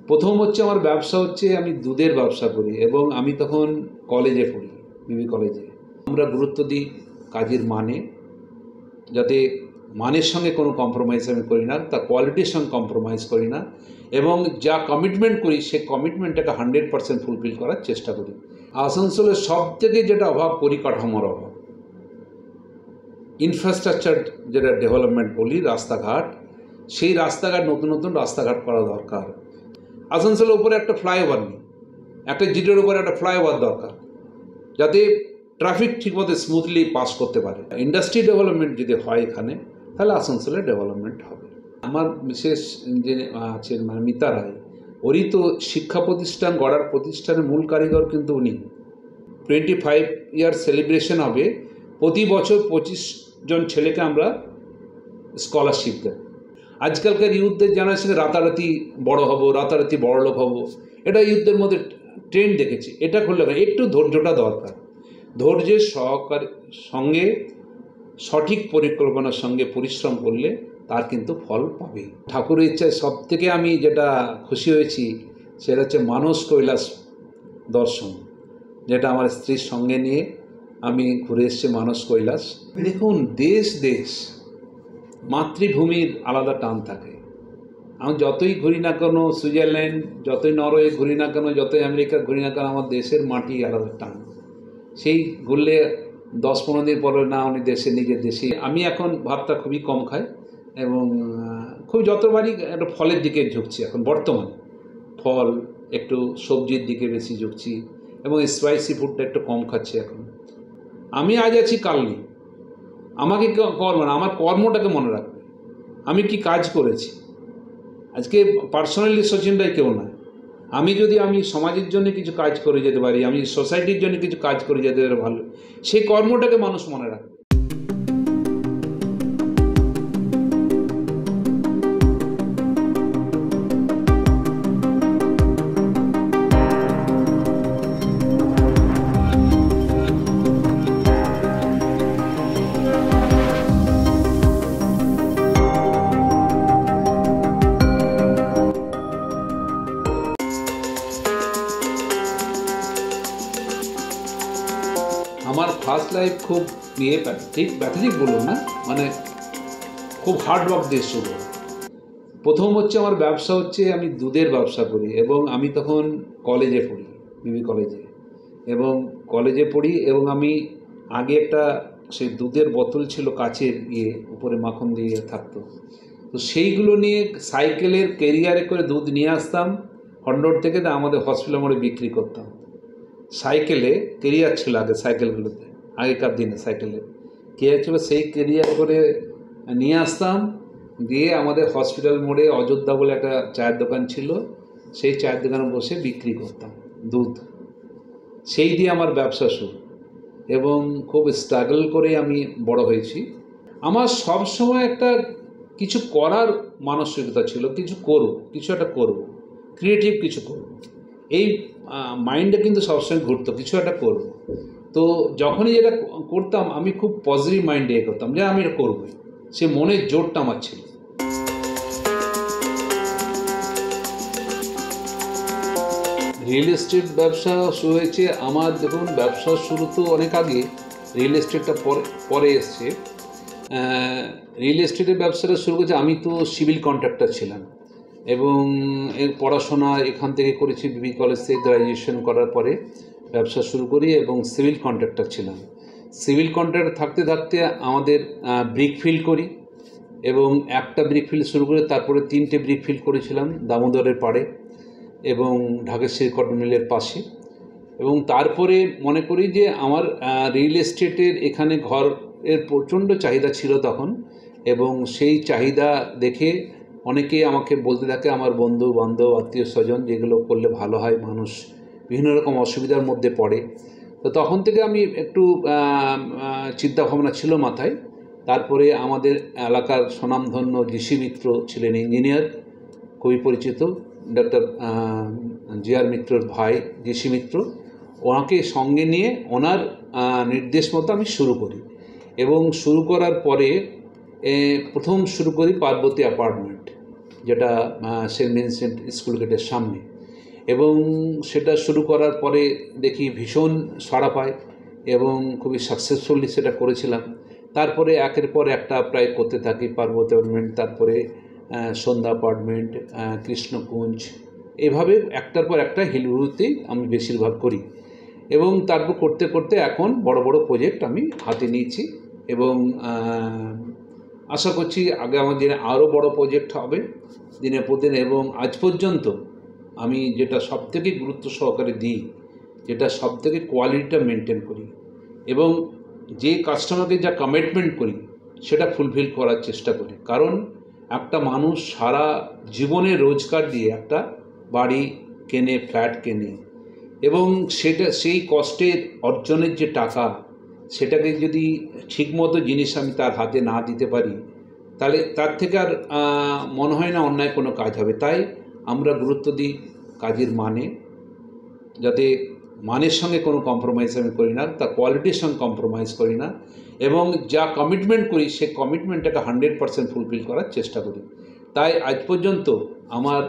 প্রথম হচ্ছে আমার ব্যবসা হচ্ছে আমি দুধের ব্যবসা করি এবং আমি তখন কলেজে পড়ি, বিবি কলেজে। আমরা গুরুত্ব দিই কাজের মানে, যাতে মানের সঙ্গে কোনো কম্প্রোমাইজ আমি করি না, তার কোয়ালিটির সঙ্গে কম্প্রোমাইজ করি না এবং যা কমিটমেন্ট করি সেই কমিটমেন্টটাকে 100% ফুলফিল করার চেষ্টা করি। আসানসোলের সবথেকে যেটা অভাব, পরিকাঠামোর অভাব, ইনফ্রাস্ট্রাকচার যেটা ডেভেলপমেন্ট বলি, রাস্তাঘাট, সেই রাস্তাঘাট নতুন নতুন রাস্তাঘাট করা দরকার। আসানসোলের উপরে একটা ফ্লাইওভার নেই, একটা জিটের উপরে একটা ফ্লাইওভার দরকার, যাতে ট্রাফিক ঠিকমতো স্মুথলি পাস করতে পারে। ইন্ডাস্ট্রি ডেভেলপমেন্ট যদি হয় এখানে, তাহলে আসানসোলের ডেভেলপমেন্ট হবে। আমার বিশেষ যে আছেন মানে মিতা রায়, ওরই তো শিক্ষা প্রতিষ্ঠান গড়ার প্রতিষ্ঠানের মূল কারিগর কিন্তু উনি। 25 ইয়ার সেলিব্রেশন হবে, প্রতি বছর 25 জন ছেলেকে আমরা স্কলারশিপ দেব। আজকালকার ইউথদের জেনারেশনে রাতারাতি বড় হব, রাতারাতি বড় লোক হব, এটা ইউথদের মধ্যে ট্রেন্ড দেখেছি। এটা করলে একটু ধৈর্যটা দরকার, ধৈর্যের সঙ্গে সঠিক পরিকল্পনার সঙ্গে পরিশ্রম করলে তার কিন্তু ফল পাবে। ঠাকুরের ইচ্ছায় সব থেকে আমি যেটা খুশি হয়েছি সেটা হচ্ছে মানস কৈলাস দর্শন, যেটা আমার স্ত্রীর সঙ্গে নিয়ে আমি ঘুরে এসেছি মানস কৈলাস। দেখুন, দেশ দেশ মাতৃভূমির আলাদা টান থাকে। আমি যতই ঘুরি না কেন সুইজারল্যান্ড, যতই নরওয়ে ঘুরি না কেন, যতই আমেরিকা ঘুরি না কেন, আমার দেশের মাটি আলাদা টান। সেই ঘুরলে 10-15 দিন পরে না উনি দেশে, নিজের দেশে। আমি এখন ভাতটা খুবই কম খাই এবং খুব যতবারই একটা ফলের দিকে ঝুঁকছি এখন বর্তমানে, ফল, একটু সবজির দিকে বেশি ঝুঁকছি এবং স্পাইসি ফুডটা একটু কম খাচ্ছি এখন। আমি আজ আছি কাল নেই, আমাকে কর্ম না, আমার কর্মটাকে মনে রাখবে, আমি কি কাজ করেছি। আজকে পার্সোনালি সচিন রায় কেউ না, আমি যদি আমি সমাজের জন্য কিছু কাজ করে যেতে পারি, আমি সোসাইটির জন্য কিছু কাজ করে যেতে পারি ভালো, সেই কর্মটাকে মানুষ মনে রাখে। আমার ফার্স্ট লাইফ খুব প্যাথেটিক বলুন না, মানে খুব হার্ড ওয়ার্ক দিয়ে শুরু। প্রথম হচ্ছে আমার ব্যবসা হচ্ছে আমি দুধের ব্যবসা করি এবং আমি তখন কলেজে পড়ি, বিবি কলেজে, এবং কলেজে পড়ি এবং আমি আগে একটা সেই দুধের বোতল ছিল কাচের, উপরে মাখন দিয়ে থাকতো, তো সেইগুলো নিয়ে সাইকেলের ক্যারিয়ারে করে দুধ নিয়ে আসতাম হন্ডর থেকে, আমাদের হসপিটাল মোড়ে বিক্রি করতাম। সাইকেলে ক্যারিয়ার ছিল আগে, সাইকেলগুলোতে আগেকার দিনে সাইকেলে ক্যারিয়ার ছিল, সেই ক্যারিয়ার করে নিয়ে আসতাম, দিয়ে আমাদের হসপিটাল মোড়ে অযোধ্যা বলে একটা চায়ের দোকান ছিল, সেই চায়ের দোকানে বসে বিক্রি করতাম দুধ। সেই দিয়ে আমার ব্যবসা শুরু এবং খুব স্ট্রাগল করে আমি বড় হয়েছি। আমার সবসময় একটা কিছু করার মানসিকতা ছিল, কিছু করব, কিছু একটা করব, ক্রিয়েটিভ কিছু করব, এই মাইন্ডে কিন্তু সবসময় ঘুরতো, কিছু একটা করব। তো যখনই যেটা করতাম আমি খুব পজিটিভ মাইন্ডে করতাম যে আমি এটা করবই, সে মনের জোরটা আমার ছিল। রিয়েল এস্টেট ব্যবসা শুরু হয়েছে আমার, দেখুন ব্যবসা শুরু তো অনেক আগে, রিয়েল এস্টেটটা পরে এসছে। রিয়েল এস্টেটের ব্যবসাটা শুরু করেছে, আমি তো সিভিল কন্ট্রাক্টর ছিলাম এবং এর পড়াশোনা এখান থেকে করেছি, বিবি কলেজ থেকে গ্র্যাজুয়েশন করার পরে ব্যবসা শুরু করি এবং সিভিল কন্ট্রাক্টর ছিলাম। সিভিল কন্ট্রাক্টর থাকতে থাকতে আমাদের ব্রিক ফিল্ড করি এবং একটা ব্রিক ফিল্ড শুরু করে তারপরে 3টে ব্রিক ফিল্ড করেছিলাম দামোদরের পাড়ে এবং ঢাকেশ্বরী কটন মিলের পাশে। এবং তারপরে মনে করি যে আমার রিয়েল এস্টেটের এখানে ঘরের প্রচণ্ড চাহিদা ছিল তখন, এবং সেই চাহিদা দেখে অনেকেই আমাকে বলতে থাকে, আমার বন্ধু বান্ধব আত্মীয় স্বজন, যেগুলো করলে ভালো হয়, মানুষ বিভিন্ন রকম অসুবিধার মধ্যে পড়ে। তো তখন থেকে আমি একটু চিন্তাভাবনা ছিল মাথায়। তারপরে আমাদের এলাকার স্বনামধন্য জিসি মিত্র ছিলেন ইঞ্জিনিয়ার, খুবই পরিচিত, ডক্টর জিআর মিত্রর ভাই জিসি মিত্র, ওনাকে সঙ্গে নিয়ে ওনার নির্দেশ মতো আমি শুরু করি এবং শুরু করার পরে প্রথম শুরু করি পার্বতী অ্যাপার্টমেন্ট, যেটা সেন্ট ভিনসেন্ট স্কুল গেটের সামনে, এবং সেটা শুরু করার পরে দেখি ভীষণ সাড়া পায় এবং খুবই সাকসেসফুলি সেটা করেছিলাম। তারপরে একের পর একটা প্রায় করতে থাকি, পার্বতী অ্যাপার্টমেন্ট, তারপরে সন্ধ্যা অ্যাপার্টমেন্ট, কৃষ্ণকুঞ্জ, এভাবে একটার পর একটা হিলভিউতেই আমি বেশিরভাগ করি। এবং তারপর করতে করতে এখন বড় বড় প্রজেক্ট আমি হাতে নিয়েছি এবং আশা করছি আগামী দিনে আরও বড় প্রজেক্ট হবে দিনের পর দিন। এবং আজ পর্যন্ত আমি যেটা সবথেকে গুরুত্ব সহকারে দিই, যেটা সবথেকে কোয়ালিটিটা মেনটেন করি এবং যে কাস্টমারকে যা কমিটমেন্ট করি সেটা ফুলফিল করার চেষ্টা করি। কারণ একটা মানুষ সারা জীবনে রোজগার দিয়ে একটা বাড়ি কেনে, ফ্ল্যাট কেনে, এবং সেটা সেই কষ্টের অর্জনের যে টাকা, সেটাকে যদি ঠিকমতো জিনিস আমি তার হাতে না দিতে পারি, তাহলে তার থেকে আর মনে হয় না অন্যায় কোনো কাজ হবে। তাই আমরা গুরুত্ব দিই কাজের মানে, যাতে মানের সঙ্গে কোনো কম্প্রোমাইজ আমি করি না, তার কোয়ালিটির সঙ্গে কম্প্রোমাইজ করি না, এবং যা কমিটমেন্ট করি সেই কমিটমেন্টটাকে 100% ফুলফিল করার চেষ্টা করি। তাই আজ পর্যন্ত আমার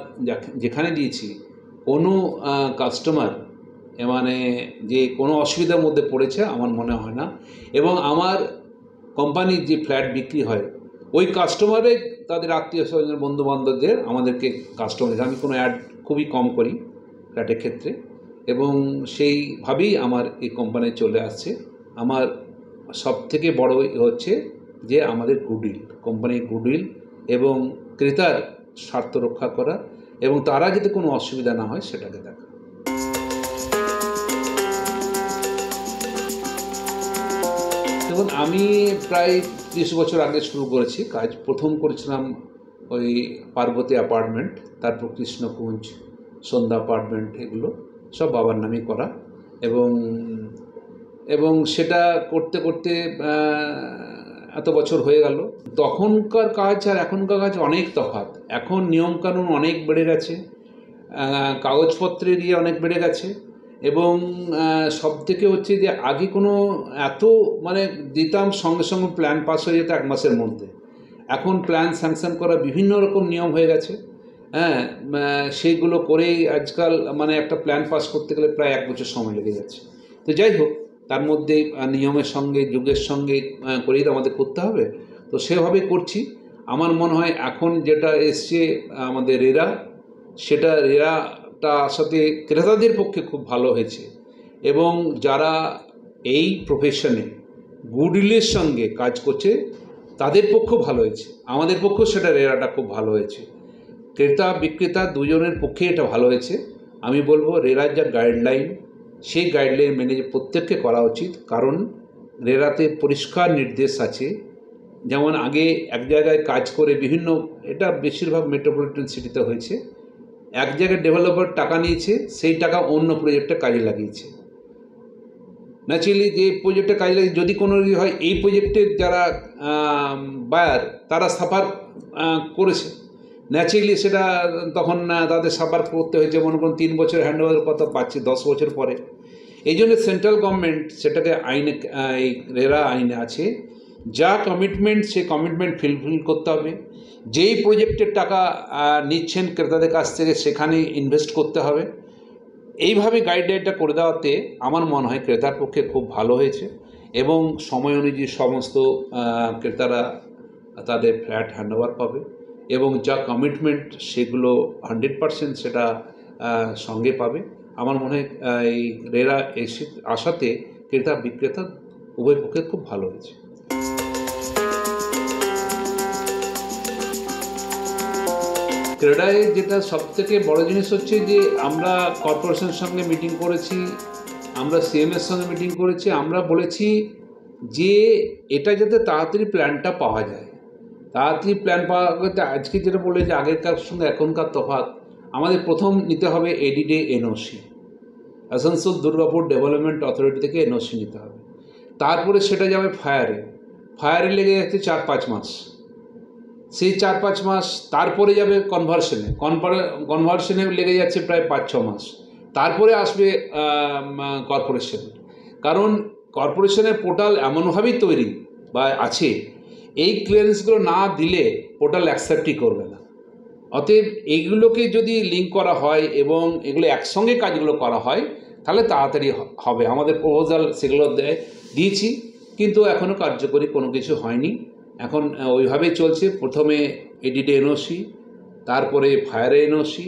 যেখানে দিয়েছি কোনো কাস্টমার মানে যে কোনো অসুবিধার মধ্যে পড়েছে আমার মনে হয় না। এবং আমার কোম্পানির যে ফ্ল্যাট বিক্রি হয়, ওই কাস্টমারে তাদের আত্মীয় স্বজন, বন্ধুবান্ধবদের আমাদেরকে কাস্টমার, আমি কোনো অ্যাড খুবই কম করি ফ্ল্যাটের ক্ষেত্রে, এবং সেইভাবেই আমার এই কোম্পানি চলে আসছে। আমার সবথেকে বড় হচ্ছে যে আমাদের গুডউইল, কোম্পানির গুডউইল এবং ক্রেতার স্বার্থ রক্ষা করা, এবং তারা যাতে কোনো অসুবিধা না হয় সেটাকে দেখা। দেখুন, আমি প্রায় 30 বছর আগে শুরু করেছি কাজ। প্রথম করেছিলাম ওই পার্বতী অ্যাপার্টমেন্ট, তারপর কৃষ্ণকুঞ্জ, সন্ধ্যা অ্যাপার্টমেন্ট, এগুলো সব বাবার নামই করা। এবং সেটা করতে করতে এত বছর হয়ে গেল। তখনকার কাজ আর এখনকার কাজ অনেক তফাৎ। এখন নিয়মকানুন অনেক বেড়ে গেছে, কাগজপত্রের অনেক বেড়ে গেছে, এবং সবথেকে হচ্ছে যে আগে কোনো এত মানে দিতাম, সঙ্গে সঙ্গে প্ল্যান পাস হয়ে যেত 1 মাসের মধ্যে। এখন প্ল্যান স্যাংশন করা বিভিন্ন রকম নিয়ম হয়ে গেছে। হ্যাঁ, সেইগুলো করেই আজকাল মানে একটা প্ল্যান পাস করতে গেলে প্রায় 1 বছর সময় লেগে যাচ্ছে। তো যাই হোক, তার মধ্যে নিয়মের সঙ্গে যুগের সঙ্গে করেই তো আমাদের করতে হবে, তো সেভাবে করছি। আমার মনে হয় এখন যেটা এসছে আমাদের রেরা, সেটা রেরাটা সাথে ক্রেতাদের পক্ষে খুব ভালো হয়েছে, এবং যারা এই প্রফেশনে গুডউইলের সঙ্গে কাজ করছে তাদের পক্ষেও ভালো হয়েছে, আমাদের পক্ষেও সেটা রেরাটা খুব ভালো হয়েছে। ক্রেতা বিক্রেতা দুজনের পক্ষে এটা ভালো হয়েছে। আমি বলবো রেরার যা গাইডলাইন, সেই গাইডলাইন মেনে প্রত্যেককে করা উচিত। কারণ রেরাতে পরিষ্কার নির্দেশ আছে। যেমন আগে এক জায়গায় কাজ করে বিভিন্ন, এটা বেশিরভাগ মেট্রোপলিটন সিটিতে হয়েছে, এক জায়গায় ডেভেলপার টাকা নিয়েছে, সেই টাকা অন্য প্রজেক্টে কাজে লাগিয়েছে। ন্যাচারালি যে প্রজেক্টে কাজে লাগিয়ে যদি কোনো হয়, এই প্রজেক্টের যারা বায়ার তারা সাফার করেছে, ন্যাচারালি সেটা তখন তাদের সাফার করতে হয়েছে। মনে করুন 3 বছর হ্যান্ডওভারের কথা পাচ্ছি 10 বছর পরে। এই জন্য সেন্ট্রাল গভর্নমেন্ট সেটাকে আইনে, এই রেরা আইনে আছে, যা কমিটমেন্ট সেই কমিটমেন্ট ফুলফিল করতে হবে। যেই প্রজেক্টের টাকা নিচ্ছেন ক্রেতাদের কাছ থেকে সেখানে ইনভেস্ট করতে হবে। এইভাবে গাইডলাইনটা করে দেওয়াতে আমার মনে হয় ক্রেতার পক্ষে খুব ভালো হয়েছে, এবং সময় অনুযায়ী সমস্ত ক্রেতারা তাদের ফ্ল্যাট হ্যান্ডওভার পাবে, এবং যা কমিটমেন্ট সেগুলো 100% সেটা সঙ্গে পাবে। আমার মনে হয় এই রেরা আসাতে ক্রেতা বিক্রেতা উভয় পক্ষে খুব ভালো হয়েছে। ক্রেডায় যেটা সবথেকে বড় জিনিস হচ্ছে যে আমরা কর্পোরেশনের সঙ্গে মিটিং করেছি, আমরা সিএমের সঙ্গে মিটিং করেছি। আমরা বলেছি যে এটা যাতে তাড়াতাড়ি প্ল্যানটা পাওয়া যায়, তাড়াতাড়ি প্ল্যান পাওয়া করতে আজকে যেটা বলে যে আগেরকার সঙ্গে এখনকার তফাৎ, আমাদের প্রথম নিতে হবে এডিডে NOC, Asansol Durgapur development authority থেকে এনওসি নিতে হবে। তারপরে সেটা যাবে ফায়ারে লেগে যাচ্ছে 4-5 মাস। সেই 4-5 মাস তারপরে যাবে কনভার্সনে লেগে যাচ্ছে প্রায় 5-6 মাস। তারপরে আসবে কর্পোরেশন। কারণ কর্পোরেশনের পোর্টাল এমনভাবেই তৈরি বা আছে, এই ক্লিয়ারেন্সগুলো না দিলে পোর্টাল অ্যাকসেপ্টই করবে না। অতএব এইগুলোকে যদি লিঙ্ক করা হয় এবং এগুলো একসঙ্গে কাজগুলো করা হয় তাহলে তাড়াতাড়ি হবে। আমাদের প্রপোজাল সেগুলো দিয়েছি, কিন্তু এখনও কার্যকরী কোনো কিছু হয়নি। এখন ওইভাবেই চলছে। প্রথমে এডিটে এনওসি, তারপরে ফায়ারে এনওসি,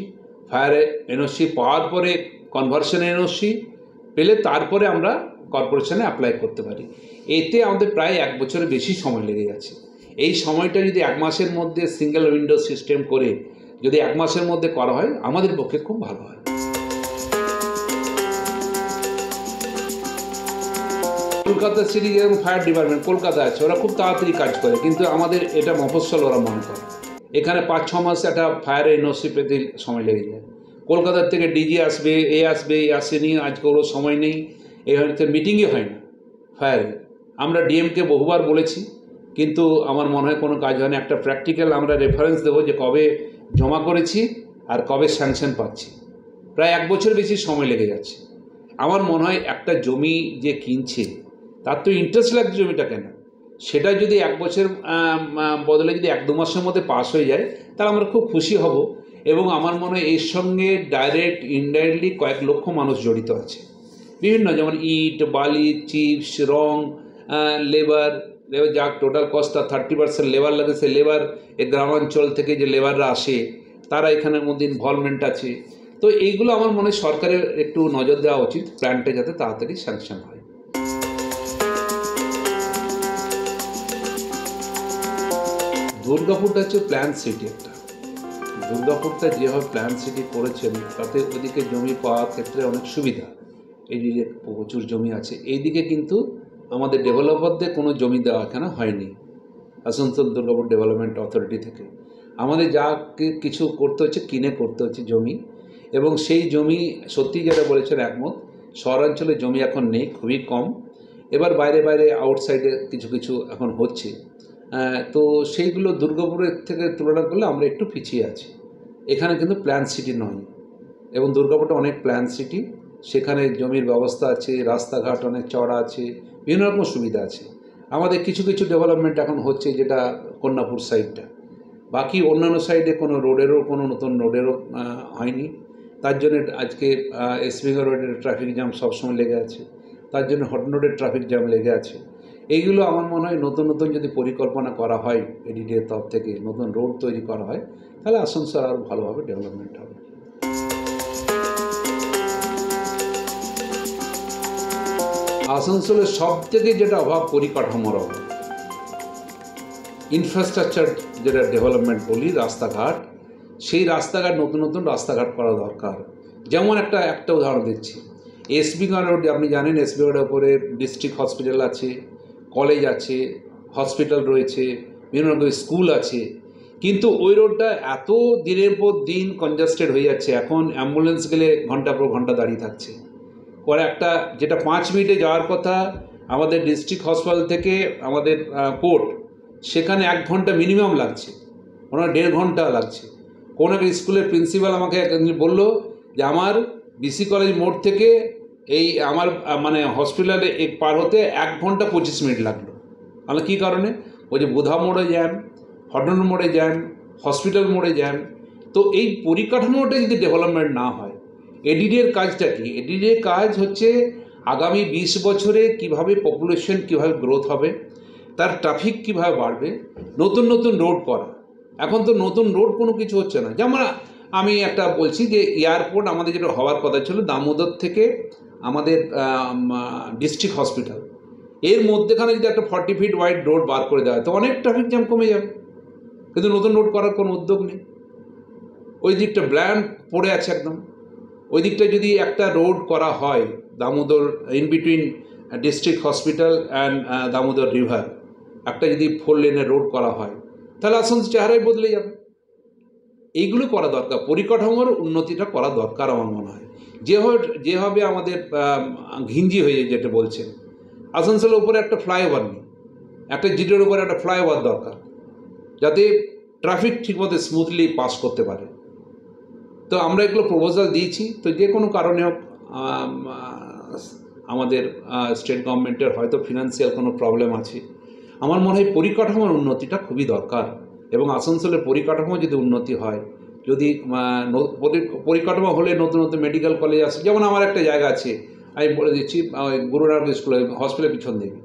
ফায়ারে এনওসি পাওয়ার পরে কনভার্সন এনওসি পেলে তারপরে আমরা কর্পোরেশনে অ্যাপ্লাই করতে পারি। এতে আমাদের প্রায় 1 বছরের বেশি সময় লেগে যাচ্ছে। এই সময়টা যদি 1 মাসের মধ্যে সিঙ্গেল উইন্ডো সিস্টেম করে যদি 1 মাসের মধ্যে করা হয় আমাদের পক্ষে খুব ভালো হয়। কলকাতা সিটি যেমন ফায়ার ডিপার্টমেন্ট কলকাতা আছে, ওরা খুব তাড়াতাড়ি কাজ করে, কিন্তু আমাদের এটা মফস্বল ওরা মনে করে। এখানে 5-6 মাস একটা ফায়ারে এনওসি পেতে সময় লেগে যায়। কলকাতার থেকে ডিজি আসবে, আসেনি, আজকে ওরও সময় নেই, এই হয়তো মিটিংই হয় না ফায়ারে। আমরা ডিএমকে বহুবার বলেছি, কিন্তু আমার মনে হয় কোনো কাজ হয় না। একটা প্র্যাকটিক্যাল আমরা রেফারেন্স দেবো যে কবে জমা করেছি আর কবে স্যাংশন পাচ্ছি। প্রায় 1 বছর বেশি সময় লেগে যাচ্ছে। আমার মনে হয় একটা জমি যে কিনছে তার তো ইন্টারেস্ট লাগছে জমিটা কেনা, সেটা যদি 1 বছর বদলে যদি 1-2 মাসের মধ্যে পাস হয়ে যায় তাহলে আমরা খুব খুশি হব। এবং আমার মনে হয় এর সঙ্গে ডাইরেক্ট ইনডাইরেক্টলি কয়েক লক্ষ মানুষ জড়িত আছে বিভিন্ন, যেমন ইট, বালি, চিপস, রং, লেবার যা টোটাল কস্টটা 30% লেবার লাগে। সে লেবার এই গ্রামাঞ্চল থেকে যে লেবাররা আসে তারা এখানের মধ্যে ইনভলভমেন্ট আছে। তো এইগুলো আমার মনে হয় সরকারের একটু নজর দেওয়া উচিত, প্ল্যানটা যাতে তাড়াতাড়ি স্যাংশন হয়। দুর্গাপুরটা হচ্ছে প্ল্যান সিটি একটা। দুর্গাপুরটা যেভাবে প্ল্যান সিটি করেছেন তাতে ওদিকে জমি পাওয়ার ক্ষেত্রে অনেক সুবিধা। এইদিকে প্রচুর জমি আছে, এইদিকে কিন্তু আমাদের ডেভেলপারদের কোনো জমি দেওয়া এখানে হয়নি আসানসোল দুর্গাপুর ডেভেলপমেন্ট অথরিটি থেকে। আমাদের যা কিছু করতে হচ্ছে কিনে করতে হচ্ছে জমি, এবং সেই জমি সত্যি যেটা বলেছেন একমত, শহরাঞ্চলে জমি এখন নেই, খুবই কম। এবার বাইরে বাইরে আউটসাইডে কিছু কিছু এখন হচ্ছে, তো সেইগুলো দুর্গাপুরের থেকে তুলনা করলে আমরা একটু পিছিয়ে আছি। এখানে কিন্তু প্ল্যান সিটি নয়, এবং দুর্গাপুরটা অনেক প্ল্যান সিটি। সেখানে জমির ব্যবস্থা আছে, রাস্তাঘাট অনেক চওড়া আছে, বিভিন্ন রকম সুবিধা আছে। আমাদের কিছু কিছু ডেভেলপমেন্ট এখন হচ্ছে, যেটা কন্যাপুর সাইডটা। বাকি অন্যান্য সাইডে কোনো নতুন রোডেরও হয়নি। তার জন্য আজকে এসবিগা রোডের ট্রাফিক জ্যাম সবসময় লেগে আছে, তার জন্য হটন রোডের ট্রাফিক জ্যাম লেগে আছে। এইগুলো আমার মনে হয় নতুন নতুন যদি পরিকল্পনা করা হয়, এডিডিএর তরফ থেকে নতুন রোড তৈরি করা হয়, তাহলে আসানসোল আরও ভালোভাবে ডেভেলপমেন্ট হবে। আসানসোলের সব থেকে যেটা অভাব, পরিকাঠামোর অভাব, ইনফ্রাস্ট্রাকচার যেটা ডেভেলপমেন্ট বলি, রাস্তাঘাট, সেই রাস্তাঘাট নতুন নতুন রাস্তাঘাট করা দরকার। যেমন একটা উদাহরণ দিচ্ছি, এসবিগা রোড আপনি জানেন, এসবিগা রোডের উপরে ডিস্ট্রিক্ট হসপিটাল আছে, কলেজ আছে, হসপিটাল রয়েছে, বিভিন্ন রকম স্কুল আছে, কিন্তু ওই রোডটা এত দিনের পর দিন কনজাস্টেড হয়ে যাচ্ছে। এখন অ্যাম্বুলেন্স গেলে ঘন্টার পর ঘন্টা দাঁড়িয়ে থাকছে। পরে একটা যেটা 5 মিনিটে যাওয়ার কথা আমাদের ডিস্ট্রিক্ট হসপিটাল থেকে আমাদের কোর্ট, সেখানে 1 ঘন্টা মিনিমাম লাগছে, ওনার 1.5 ঘন্টা লাগছে। কোনো একটা স্কুলের প্রিন্সিপাল আমাকে একদিন বললো যে আমার বিসি কলেজ মোড় থেকে এই আমার মানে হসপিটালে পার হতে 1 ঘন্টা 25 মিনিট লাগলো। তাহলে কী কারণে? ওই যে বোধা মোড়ে জ্যাম, হটন মোড়ে জ্যাম, হসপিটাল মোড়ে জ্যাম। তো এই পরিকাঠামোটা যদি ডেভেলপমেন্ট না হয়, এডিডিএর কাজটা কি? এডিডিএর কাজ হচ্ছে আগামী 20 বছরে কিভাবে পপুলেশন কীভাবে গ্রোথ হবে, তার ট্রাফিক কীভাবে বাড়বে, নতুন নতুন রোড করা। এখন তো নতুন রোড কোনো কিছু হচ্ছে না। যেমন আমি একটা বলছি যে এয়ারপোর্ট আমাদের যেটা হওয়ার কথা ছিল দামোদর থেকে আমাদের ডিস্ট্রিক্ট হসপিটাল, এর মধ্যেখানে যদি একটা 40 ফিট ওয়াইড রোড বার করে দেওয়া হয় তো অনেক ট্রাফিক জ্যাম কমে যাবে, কিন্তু নতুন রোড করার কোনো উদ্যোগ নেই। ওই দিকটা ব্ল্যান্ড পড়ে আছে একদম। ওই দিকটা যদি একটা রোড করা হয়, Damodar in between district hospital and Damodar river, একটা যদি 4 লেনের রোড করা হয়, তাহলে আসানসোল চেহারাই বদলে যাবে। এইগুলো করা দরকার, পরিকাঠামোর উন্নতিটা করা দরকার আমার মনে হয়। যেভাবে আমাদের ঘিঞ্জি হয়ে যেটা বলছেন, আসানসোলের উপরে একটা ফ্লাইওভার নেই, একটা জিটের উপরে একটা ফ্লাইওভার দরকার, যাতে ট্রাফিক ঠিকমতো স্মুথলি পাস করতে পারে। তো আমরা এগুলো প্রপোজাল দিয়েছি। তো যে কোনো কারণে হোক, আমাদের স্টেট গভর্নমেন্টের হয়তো ফিনান্সিয়াল কোনো প্রবলেম আছে, আমার মনে হয় পরিকাঠামোর উন্নতিটা খুবই দরকার। এবং আসানসোলের পরিকাঠামো যদি উন্নতি হয়, যদি পরিকাঠামো হলে নতুন নতুন মেডিকেল কলেজ আছে, যেমন আমার একটা জায়গা আছে, আমি বলে দিচ্ছি, গুরুনাথ স্কুল হসপিটালের পিছন দিকে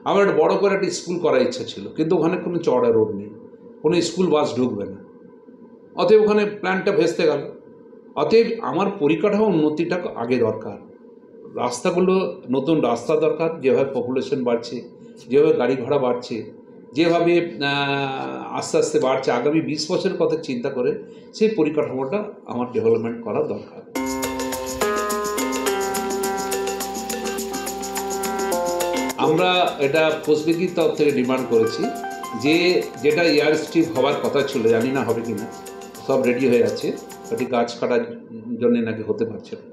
আমার একটা বড় করে একটা স্কুল করার ইচ্ছা ছিল, কিন্তু ওখানে কোনো চওড়া রোড নেই, কোনো স্কুল বাস ঢুকবে না, অতএব ওখানে প্ল্যানটা ভেস্তে গেল। অতএব আমার পরিকাঠামো উন্নতিটা আগে দরকার, রাস্তাগুলো নতুন রাস্তা দরকার, যেভাবে পপুলেশন বাড়ছে, যেভাবে গাড়ি ঘোড়া বাড়ছে, যেভাবে আস্তে আস্তে বাড়ছে, আগামী 20 বছরের কথা চিন্তা করে সেই পরিকাঠামোটা আমার ডেভেলপমেন্ট করা দরকার। আমরা এটা পোস্টবেকির তরফ থেকে ডিমান্ড করেছি যে যেটা এয়ার স্ট্রিপ হওয়ার কথা ছিল, জানি না হবে কি না, সব রেডি হয়ে আছে, ওটি গাছ কাটার জন্য নাকি হতে পারছে না।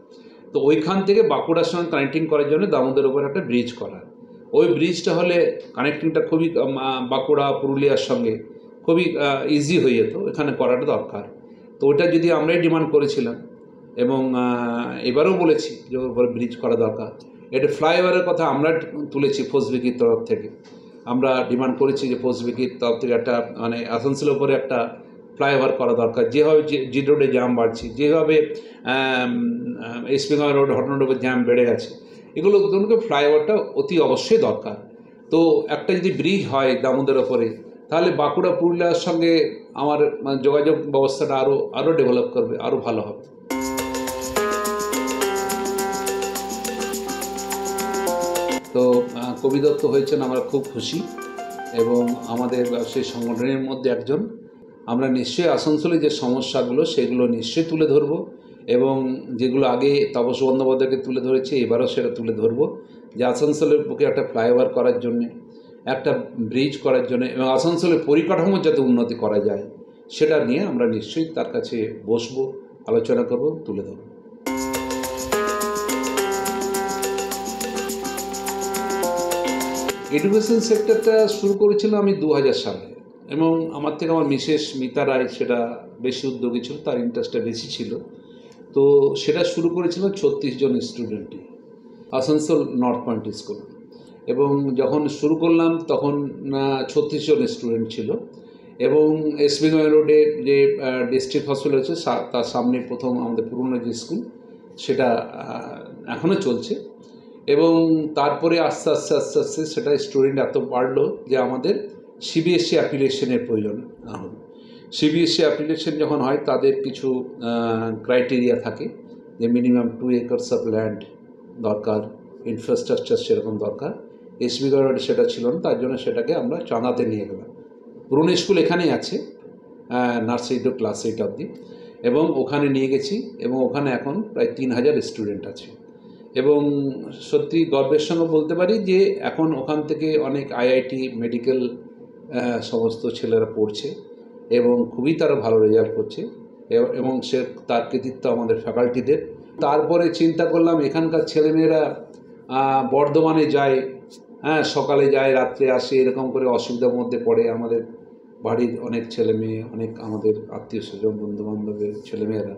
তো ওইখান থেকে বাঁকুড়ার সঙ্গে কানেক্টিং করার জন্য দামোদর উপর একটা ব্রিজ করা, ওই ব্রিজটা হলে কানেক্টিংটা খুবই বাঁকুড়া পুরুলিয়ার সঙ্গে খুবই ইজি হয়ে যেত, এখানে করাটা দরকার। তো ওটা যদি আমরাই ডিমান্ড করেছিলাম এবং এবারেও বলেছি যে ওর উপরে ব্রিজ করা দরকার। এটা ফ্লাইওভারের কথা আমরা তুলেছি পোস্টবেকির তরফ থেকে, আমরা ডিমান্ড করেছি যে পোস্টবেকির তরফ থেকে একটা মানে আসানসোলের উপরে একটা ফ্লাইওভার করা দরকার। যেভাবে জি রোডে জ্যাম বাড়ছে, যেভাবে এসপিগঞ্জ রোড হটন রোডের জ্যাম বেড়ে গেছে, এগুলো দুটোকে ফ্লাইওভারটা অতি অবশ্যই দরকার। তো একটা যদি ব্রিজ হয় দামোদর ওপরে, তাহলে বাঁকুড়া পুরুলিয়ার সঙ্গে আমার যোগাযোগ ব্যবস্থাটা আরও ডেভেলপ করবে, আরও ভালো হবে। তো কবি দত্ত হয়েছেন, আমরা খুব খুশি এবং আমাদের ব্যবসায়ী সংগঠনের মধ্যে একজন। আমরা নিশ্চয়ই আসানসোলে যে সমস্যাগুলো সেগুলো নিশ্চয়ই তুলে ধরব এবং যেগুলো আগে তাপস বন্দ্যোপাধ্যায়কে তুলে ধরেছে, এবারও সেটা তুলে ধরব যে আসানসোলের বুকে একটা ফ্লাইওভার করার জন্যে, একটা ব্রিজ করার জন্য এবং আসানসোলের পরিকাঠামো যাতে উন্নতি করা যায় সেটা নিয়ে আমরা নিশ্চয়ই তার কাছে বসবো, আলোচনা করব, তুলে ধরব। এডুকেশন সেক্টরটা শুরু করেছিলাম আমি 2000 সালে এবং আমার থেকে আমার মিসেস মিতা রায় সেটা বেশি উদ্যোগী ছিল, তার ইন্টারেস্টটা বেশি ছিল। তো সেটা শুরু করেছিল 36 জন স্টুডেন্টই, আসানসোল নর্থ পয়েন্ট স্কুল। এবং যখন শুরু করলাম তখন 36 জন স্টুডেন্ট ছিল এবং এসপিগঞ্জ রোডে যে ডিস্ট্রিক্ট হসপিটাল আছে তার সামনে প্রথম আমাদের পুরনো যে স্কুল সেটা এখনও চলছে এবং তারপরে আস্তে আস্তে আস্তে আস্তে সেটা স্টুডেন্ট এত বাড়লো যে আমাদের সিবিএসসি অ্যাপ্লিকেশনের প্রয়োজন হলো। সিবিএসসি অ্যাপ্লিকেশন যখন হয় তাদের কিছু ক্রাইটেরিয়া থাকে যে মিনিমাম 2 একর্স অফ ল্যান্ড দরকার, ইনফ্রাস্ট্রাকচার সেরকম দরকার। এসপিগঞ্জ রোডে সেটা ছিল না, তার জন্য সেটাকে আমরা চাঁদাতে নিয়ে গেলাম। পুরনো স্কুল এখানেই আছে, নার্সারি টু ক্লাস 8 অবধি, এবং ওখানে নিয়ে গেছি এবং ওখানে এখন প্রায় 3000 স্টুডেন্ট আছে এবং সত্যি গর্বের সঙ্গে বলতে পারি যে এখন ওখান থেকে অনেক আইআইটি মেডিকেল সমস্ত ছেলেরা পড়ছে এবং খুবই তারা ভালো রেজাল্ট করছে এবং সে তার কৃতিত্ব আমাদের ফ্যাকাল্টিদের। তারপরে চিন্তা করলাম এখানকার ছেলেমেয়েরা বর্ধমানে যায়, সকালে যায় রাত্রে আসে, এরকম করে অসুবিধার মধ্যে পড়ে আমাদের বাড়ির অনেক ছেলে মেয়ে, অনেক আমাদের আত্মীয় স্বজন বন্ধুবান্ধবের ছেলেমেয়েরা।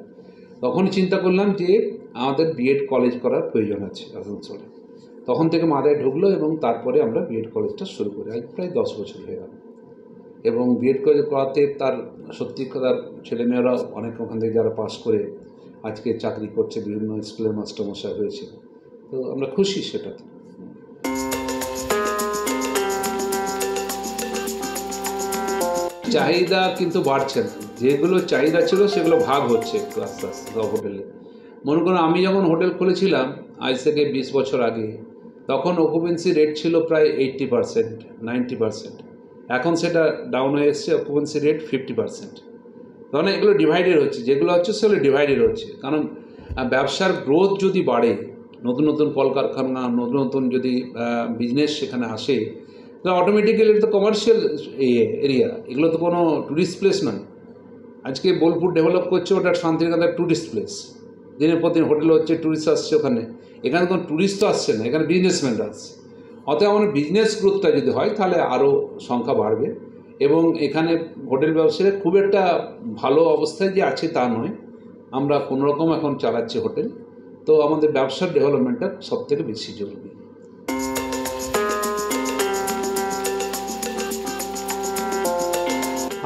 তখন চিন্তা করলাম যে আমাদের বিএড কলেজ করার প্রয়োজন আছে আসানসোলে। তখন থেকে মাথায় ঢুকলো এবং তারপরে আমরা বিএড কলেজটা শুরু করি, আজ প্রায় 10 বছর হয়ে গেল। এবং বিএড কলেজ করাতে তার সত্যি তার ছেলেমেয়েরা অনেক ওখান থেকে যারা পাস করে আজকে চাকরি করছে, বিভিন্ন স্কুলের মাস্টারমশাই হয়েছে, তো আমরা খুশি সেটাতে। চাহিদা কিন্তু বাড়ছে না, যেগুলো চাহিদা ছিল সেগুলো ভাগ হচ্ছে একটু আস্তে আস্তে সব হোটেলে। মনে করুন আমি যখন হোটেল খুলেছিলাম আজ থেকে 20 বছর আগে, তখন অকুপেন্সি রেট ছিল প্রায় 80%, 90%। এখন সেটা ডাউন হয়ে এসছে, অকুপেন্সি রেট 50%। তখন এগুলো ডিভাইডেড হচ্ছে, যেগুলো হচ্ছে সেগুলো ডিভাইডেড হচ্ছে। কারণ ব্যবসার গ্রোথ যদি বাড়ে, নতুন নতুন কলকারখানা, নতুন নতুন যদি বিজনেস সেখানে আসে, তাহলে অটোমেটিক্যালি এটা তো কমার্শিয়াল এরিয়া, এগুলো তো কোনো ট্যুরিস্ট প্লেস নয়। আজকে বোলপুর ডেভেলপ করছে, ওটা শান্তিনিকেতনের ট্যুরিস্ট প্লেস, দিনের পর দিন হোটেল হচ্ছে, ট্যুরিস্ট আসছে ওখানে। এখানে কোনো ট্যুরিস্ট তো আসছে না, এখানে বিজনেসম্যানরা আসছে। অতএব আমাদের বিজনেস গ্রোথটা যদি হয় তাহলে আরও সংখ্যা বাড়বে এবং এখানে হোটেল ব্যবসায়ীরা খুব একটা ভালো অবস্থায় যে আছে তা নয়, আমরা কোনোরকম এখন চালাচ্ছি হোটেল। তো আমাদের ব্যবসার ডেভেলপমেন্টটা সবথেকে বেশি জরুরি।